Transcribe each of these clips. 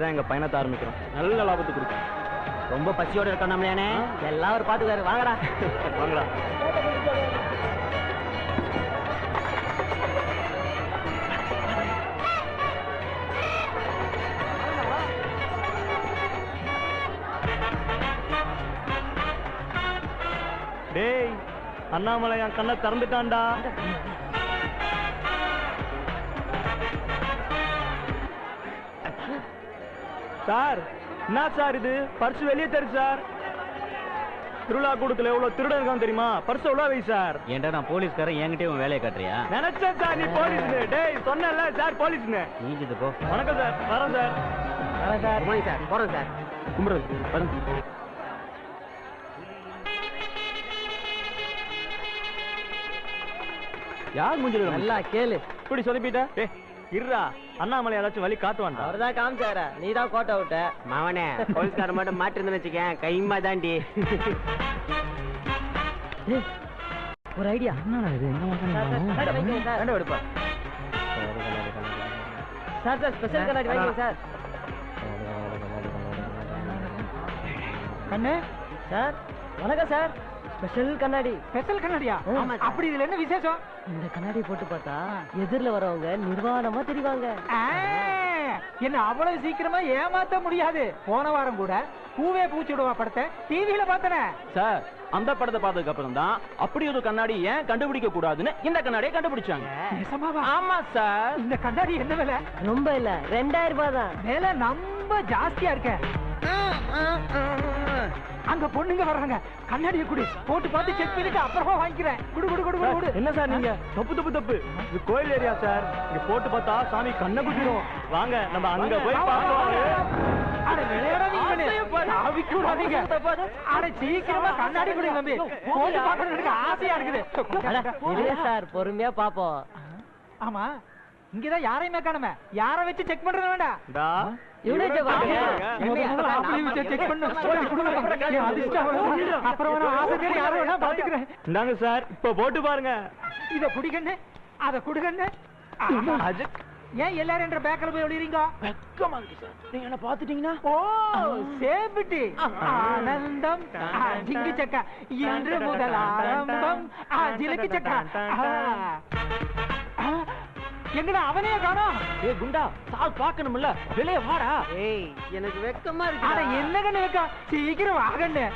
தான் எங்க பயணத்தை ஆரம்பிக்கிறோம். நல்ல லாபத்தை கொடுக்கும். ரொம்ப பசியோட இருக்கோம் நம்மளே. எல்லாரும் பாத்துக்காரு. வாங்கடா வாங்கடா. டேய், அண்ணாமலை என் கண்ணை திறந்துட்டான்டா. சார், என்ன சார் இது? பர்ஸ் வெளியே தரு சார். திருவிழா கூடத்துல எவ்வளவு திருடன் இருக்கான் தெரியுமா? பர்ஸ் எவ்வளவு வை சார். ஏன்டா நான் போலீஸ்காரன், என்கிட்ட உன் வேலையை காட்டுறியா? நினைச்சேன் சார் நீ போலீஸ்னு. டேய், சொன்னல சார் போலீஸ்னு. நீஞ்சது போ. வணக்கம் சார். வரோம் சார். வரேன் சார். குமாரி சார், போறோம் சார். கும்பிடுறது வரேன். யார் மூஞ்சில நல்லா கேளு. இப்படி சொதப்பிட்ட? ஏ இருடா, அண்ணாமலை ஏதாச்சும் வழி காட்டுவான்டா. அவர்தான் காமிச்சாரா, நீ தான் கோட்டை விட்ட. மாவனே, போலீஸ்காரன் மட்டும் மாட்டிருந்தேன்னு வச்சுக்கேன், கைமா தாண்டி. ஒரு ஐடியா. என்னடா இது? எங்க எடுப்பா சார். சார் ஸ்பெஷல் கண்ணாடி வாங்கிங்க சார். கண்ணு சார், வணக்கம் சார். ஸ்பெஷல் கண்ணாடி. ஸ்பெஷல் கண்ணாடியா? அப்படி இதுல என்ன விசேஷம்? இந்த கண்ணாடி போட்டு பார்த்தா எதிரில வரவங்க நிர்வாணமா தெரிவாங்க. என்ன அவ்வளவு சீக்கிரமா ஏமாத்த முடியாது. போன வாரம் கூட பூவே பூச்சிடுவா படத்தை டிவியில பார்த்தனே சார். அந்த படத்தை பார்த்ததுக்கு அப்புறம் தான் அப்படி ஒரு கண்ணாடி ஏன் கண்டுபிடிக்க கூடாதுன்னு இந்த கண்ணாடியை கண்டுபிடிச்சாங்க. ஆமா சார். இந்த கண்ணாடி என்ன விலை? ரொம்ப இல்ல, 2000 ரூபாய் தான். விலை ரொம்ப ஜாஸ்தியா இருக்க. அங்க பொண்ணுங்க வர்றாங்க. கண்ணாடியை குடி, போட்டு பார்த்து செக் பண்ணிட்டு அப்புறமா வாங்கிக்கிறேன். குடு குடு குடு குடு. என்ன சார் நீங்க? தப்பு தப்பு தப்பு. இது கோயில் ஏரியா சார். இங்க போட்டு பார்த்தா சாமி கண்ணை குத்திரும். வாங்க நம்ம அங்க போய் பார்க்கலாம். அட விளையாடாதீங்க. ஆவிக்குறாதீங்க. அட சீக்கிரமா கண்ணாடி குடி தம்பி. போட்டு பார்க்கறதுக்கு ஆசையா இருக்குது. இல்ல சார், பொறுமையா பாப்போம். ஆமா, இங்கதான் யாரையுமே காணுமே. யாரை வச்சு செக் பண்றது வேண்டாம். சார் இப்ப போட்டு பாருங்க. இத குடிக்கண்ணு, அத குடுக்கண்ணு. ஏன் எல்லாரும் என்ற பேக்கல போய் ஒளிறீங்க? வெக்கமா இருக்கு சார். நீங்க என்ன பாத்துட்டீங்கன்னா? ஓ சேஃப்டி ஆனந்தம் ஜிங்கு சக்கா இன்று முதல் ஆரம்பம் ஜிலுக்கு சக்கா. எங்கடா அவனே காணோம்? ஏய் குண்டா, சால் பார்க்கணும்ல, வெளிய வாடா. ஏய் எனக்கு வெக்கமா இருக்கு. அட என்ன கண்ணு வெக்கம், சீக்கிரம் வாங்கண்ணே.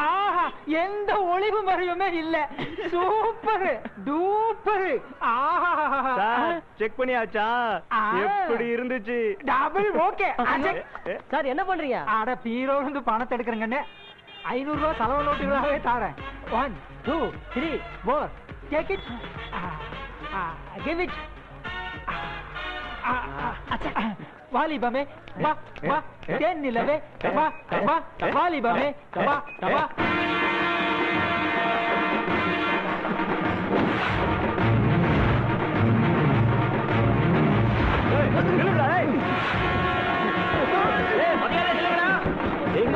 ஆஹா, எந்த ஒளிவு மறைவுமே இல்ல. Super duper. ஆஹா, செக் பண்ணியாச்சா? எப்படி இருந்துச்சு? Double okay. சார் என்ன பண்றீங்க? அட பீரோல இருந்து பணத்தை எடுக்கறேங்கண்ணே. 500 ரூபாய் செலவு நோட்டுகளாவே தாரேன். 1 2 3 4 டேக் இட். Give it. வாலிபமே வா வா, தேன் நிலவே வா வா, வாலிபமே வா வா.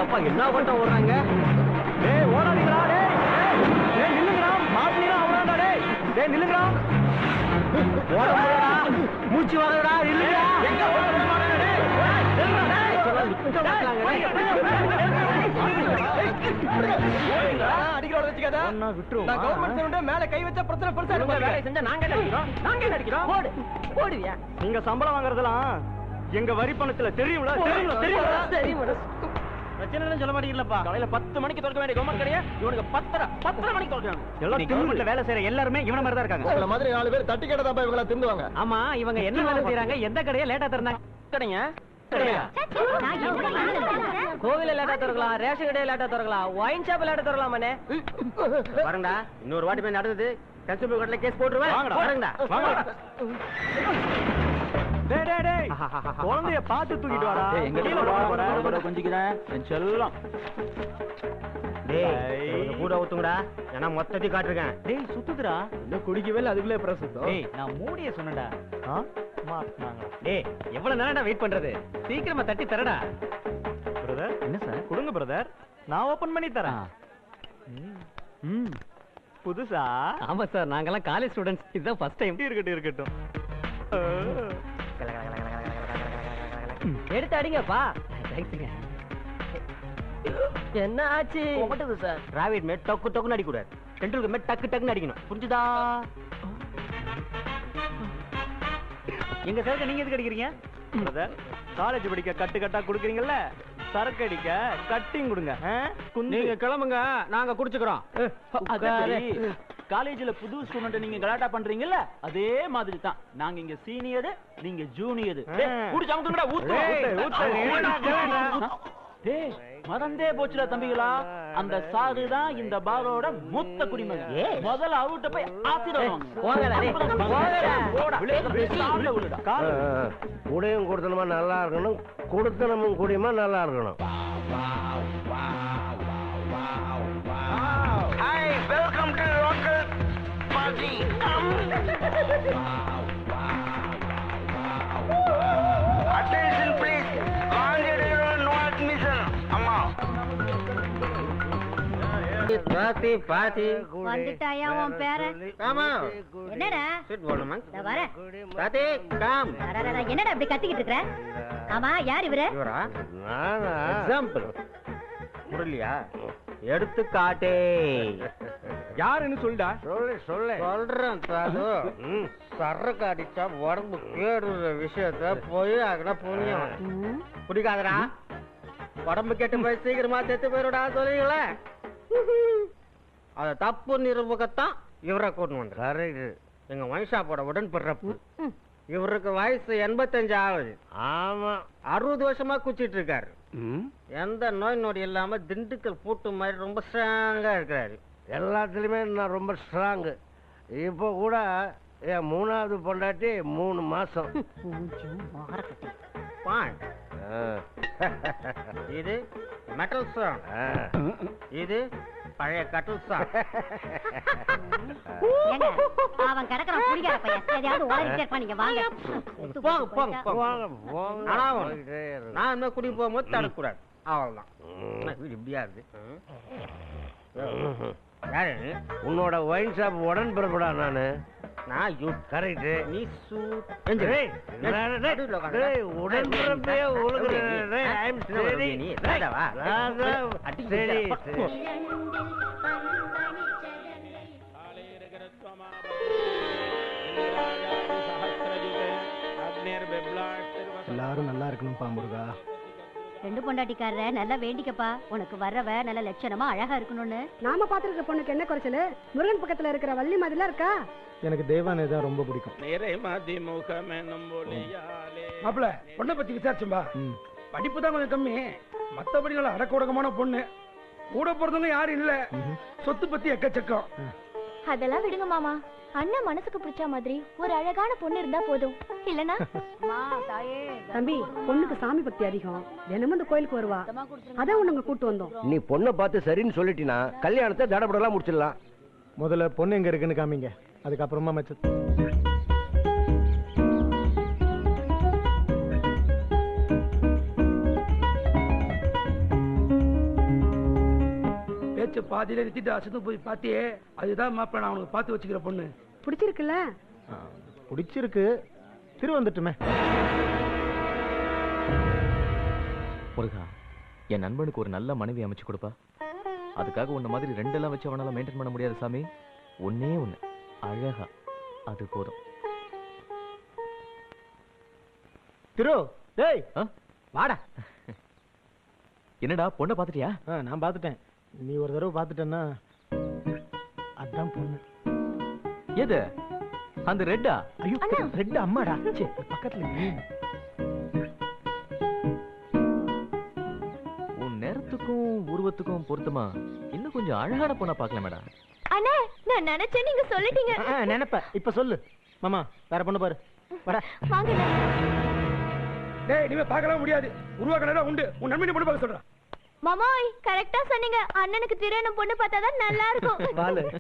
அப்பா என்ன பண்ண ஓடுறாங்க? டேய் ஓடாதீங்கடா. டேய் நில்லுங்கடா. மாட்டினா ஓடாதடா. டேய் நில்லுங்கடா. ஓடாதடா. மூச்சு வாங்கடா. நில்லுடா. எங்க ஓடுறீங்க? டேய் நில்லுடா. டேய் நிக்க மாட்டாங்க. அடிக்கறத வெச்சுக்கடா. நான் விட்டுறோம். நான் கவர்மெண்ட் சவுண்ட மேல கை வச்சா பிரச்சனை பெருசா இருக்கும். வேலை செஞ்சா நாங்க என்ன அடிக்கிறோம்? நாங்க என்ன அடிக்கிறோம்? ஓடு. ஓடுவியா? நீங்க சம்பளம் வாங்குறதெல்லாம் எங்க வரி பணத்துல தெரியும்ல? தெரியும்ல? பிரச்சனை சொல்ல மாட்டீங்களப்பா. காலையில 10 மணிக்கு திறக்க வேண்டிய கவர்மெண்ட் கடையா இவனுக்கு 10:30 மணிக்கு திறக்கிறாங்க. எல்லாம் கவர்மெண்ட்ல வேலை செய்யற எல்லாரும் இவன மாதிரி தான் இருக்காங்க. உங்கள மாதிரி 4 பேர் தட்டி கேட்டதாப்பா இவங்கள திண்டுவாங்க. ஆமா, இவங்க என்ன வேலை செய்றாங்க? எந்த கடையை லேட்டா திறந்தாங்க? கடைங்க கோவில லேட்டா திறக்கலாம், ரேஷன் கடையை லேட்டா திறக்கலாம், ஒயின் ஷாப் லேட்டா திறக்கலாம். மனே வரங்கடா, இன்னொரு வாட்டி போய் நடந்தது கன்சூமர் கோர்ட்ல கேஸ் போட்டுருவேன். வரங்கடா வாங்கடா. டேய் டேய் டேய், குழந்தைய பாத்து தூக்கிட்டு வாடா. எங்க கீழ கொஞ்சிக்கிறேன் என் செல்லம். டேய் கூட ஊத்துங்கடா, ஏன்னா மொத்தத்தை காட்டுறேன். டேய் சுத்துதுடா. இன்னும் குடிக்கவே இல்ல, அதுக்குள்ளே பிரஸ் சுத்தம். டேய் நான் மூடிய சொன்னடா. மாட்னாங்க. டேய் எவ்வளவு நேரம்டா வெயிட் பண்றது? சீக்கிரமா தட்டி தரடா. பிரதர் என்ன சார்? கொடுங்க பிரதர், நான் ஓபன் பண்ணி தரேன். புதுசா? ஆமா சார், நாங்கெல்லாம் காலேஜ் ஸ்டூடண்ட்ஸ். இதுதான் ஃபர்ஸ்ட் டைம். இருக்கட்டும். எடுத்து அடிங்கப்பா. தேங்க்ஸ்ங்க. என்ன ஆச்சு? ஓட்டது சார். டிராவிட் மேட் டக்கு டக்குன்னு அடிக்கூடாது. டெண்டுல்கர் மேட் டக்கு டக்குன்னு அடிக்கணும். புரிஞ்சுதா? எங்க சார் நீங்க எதுக்கு அடிக்கிறீங்க? காலேஜ் படிக்க கட்டு கட்டா குடுக்குறீங்கல்ல, சரக்கு அடிக்க கட்டிங் கொடுங்க. நீங்க கிளம்புங்க, நாங்க குடிச்சுக்கிறோம். காலேஜ்ல புது ஸ்டூடெண்ட் நீங்க கலாட்டா பண்றீங்கல்ல, அதே மாதிரி தான் நாங்க இங்க சீனியர், நீங்க ஜூனியர். மறந்தே போச்சுல தம்பிகளா, அந்த சாரு தான் இந்த பாரோட மூத்த குடிமகன். முதல்ல அவர்கிட்ட போய் குடியும் கொடுத்தனமா நல்லா இருக்கணும், கொடுத்தனமும் குடியுமா நல்லா இருக்கணும். Welcome to local party. Attention please. பாத்தி பாத்தி வந்துட்டாயா உன் பேரன்? ஆமா. என்னடா சிட் வரேன். பாத்தி கம். என்னடா அப்படி கத்திக்கிட்டு இருக்கற? ஆமா, யார் இவரு? இவரா? நானா? எக்ஸாம்பிள் புரியலையா? எடுத்து காட்டே. யாருன்னு சொல்லுடா. சொல்றேன் சாது. சரக்கு அடிச்சா உடம்பு கேடுற விஷயத்த போய் அங்கே புரியும். பிடிக்காதடா, உடம்பு கெட்டு போய் சீக்கிரமா செத்து போயிடுடா சொல்லுங்களே. அத தப்பு நிரூபகத்தான் இவரை கூட்டு வந்து. கரெக்ட். எங்க வயசாப்போட உடன்பிறப்பு. இவருக்கு வயசு 85 ஆகுது. ஆமா. 60 வருஷமா குச்சிட்டு இருக்காரு. எந்த நோய் நொடி இல்லாம திண்டுக்கல் பூட்டு மாதிரி ரொம்ப ஸ்ட்ராங்கா இருக்கிறாரு. எல்லாத்துலயுமே நான் ரொம்ப ஸ்ட்ராங்கு. இப்போ கூட என் 3வது பொண்டாட்டி 3 மாசம். இது மெட்டல் சாங், இது பழைய கட்டல் சாங். அவன் கிடக்குறான் குடிக்கார பையன். எதையாவது உளறிட்டே இருப்பான். நீங்க வாங்க. நான் என்ன குடி போகும்போது தடக்கூடாது. அவ்வளவுதான். இப்படியா இருக்கு. யாரு? உன்னோட ஒயின் ஷாப் உடன் பிறப்படா நானு. நான் யூத். கரெக்ட். நீ சூட். உடன் பிறப்பே உங்களுக்கு. எல்லாரும் நல்லா இருக்கணும் பாம்புருகா. 2 பொண்டாட்டிக்காரர நல்லா வேண்டிக்கப்பா. உனக்கு வர்றவ நல்ல லட்சணமா அழகா இருக்கணும்னு. நாம பாத்துருக்க பொண்ணுக்கு என்ன குறைச்சல்? முருகன் பக்கத்துல இருக்கிற வள்ளி மாதிரிலாம் இருக்கா? எனக்கு தேவானே தான் ரொம்ப பிடிக்கும். மாப்பிள்ள பொண்ணை பத்தி விசாரிச்சும்பா. படிப்பு தான் கொஞ்சம் கம்மி, மத்தபடி நல்ல அடக்க உடக்கமான பொண்ணு. கூட பிறந்தவங்க யாரும் இல்ல. சொத்து பத்தி எக்கச்சக்கம். அதெல்லாம் விடுங்க மாமா. அண்ணன் மனசுக்கு பிடிச்ச மாதிரி ஒரு அழகான பொண்ணு இருந்தா போதும். இல்லனா தம்பி, பொண்ணுக்கு சாமி பக்தி அதிகம். தினமும் இந்த கோயிலுக்கு வருவா. அதான் உனக்கு கூட்டு வந்தோம். நீ பொண்ணை பார்த்து சரின்னு சொல்லிட்டினா கல்யாணத்தை தடபடலாம் முடிச்சிடலாம். முதல்ல பொண்ணு எங்க இருக்குன்னு காமிங்க, அதுக்கப்புறமா மச்ச. பேச்ச பாதியில நிறுத்திட்டு அசந்து போய் பாத்தியே, அதுதான் மாப்பிள்ள நான் உனக்கு பார்த்து வச்சுக்கிற பொண்ணு. பிடிச்சிருக்குல்ல? பிடிச்சிருக்கு. திரு வந்துட்டுமே. முருகா, என் நண்பனுக்கு ஒரு நல்ல மனைவி அமைச்சு கொடுப்பா. அதுக்காக உன்ன மாதிரி 2 எல்லாம் வச்சு அவனால மெயின்டைன் பண்ண முடியாது சாமி. ஒன்னே ஒண்ணு அழகா, அது போதும். திரு, டேய் வாடா. என்னடா பொண்ணை பாத்துட்டியா? நான் பாத்துட்டேன். நீ ஒரு தடவை பாத்துட்டேன்னா அதான் பொண்ணு. எது அந்த ரெட்டா? ஐயோ, ரெட் அம்மாடா. பக்கத்துல கிரீன். உன் நேரத்துக்கும் உருவத்துக்கும் பொருத்தமா இன்னும் கொஞ்சம் அழகான பொண்ணா பார்க்கல மேடா. அண்ணே, நான் நினைச்சேன் நீங்க சொல்லிட்டீங்க. நினைப்ப இப்ப சொல்லு மாமா. வேற பொண்ணு பாரு. வாடா வாங்க. டேய், இனிமே பார்க்கலாம் முடியாது. உருவாக்கறதா உண்டு. உன் நண்பனை பொண்ணு பார்க்க சொல்றேன். மாமாய், கரெக்டா சொன்னீங்க. அண்ணனுக்கு திரேன பொண்ணு பார்த்தாதான் நல்லா இருக்கும்.